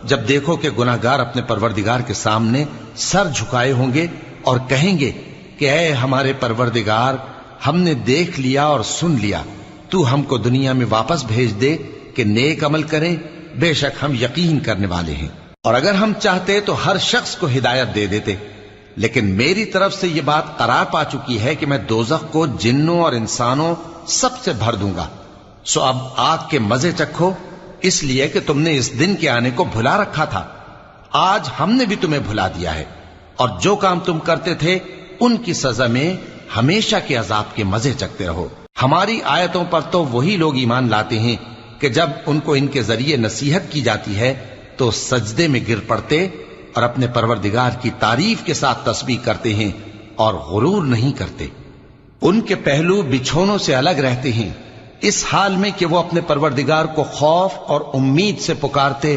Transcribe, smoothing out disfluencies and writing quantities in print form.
جب دیکھو کہ گناہگار اپنے پروردگار کے سامنے سر جھکائے ہوں گے اور کہیں گے کہ اے ہمارے پروردگار، ہم نے دیکھ لیا اور سن لیا، تو ہم کو دنیا میں واپس بھیج دے کہ نیک عمل کریں، بے شک ہم یقین کرنے والے ہیں۔ اور اگر ہم چاہتے تو ہر شخص کو ہدایت دے دیتے، لیکن میری طرف سے یہ بات قرار پا چکی ہے کہ میں دوزخ کو جنوں اور انسانوں سب سے بھر دوں گا، سو اب آگ کے مزے چکھو، اس لیے کہ تم نے اس دن کے آنے کو بھلا رکھا تھا، آج ہم نے بھی تمہیں بھلا دیا ہے، اور جو کام تم کرتے تھے ان کی سزا میں ہمیشہ کے عذاب کے مزے چکتے رہو۔ ہماری آیتوں پر تو وہی لوگ ایمان لاتے ہیں کہ جب ان کو ان کے ذریعے نصیحت کی جاتی ہے تو سجدے میں گر پڑتے اور اپنے پروردگار کی تعریف کے ساتھ تسبیح کرتے ہیں اور غرور نہیں کرتے۔ ان کے پہلو بچھونوں سے الگ رہتے ہیں، اس حال میں کہ وہ اپنے پروردگار کو خوف اور امید سے پکارتے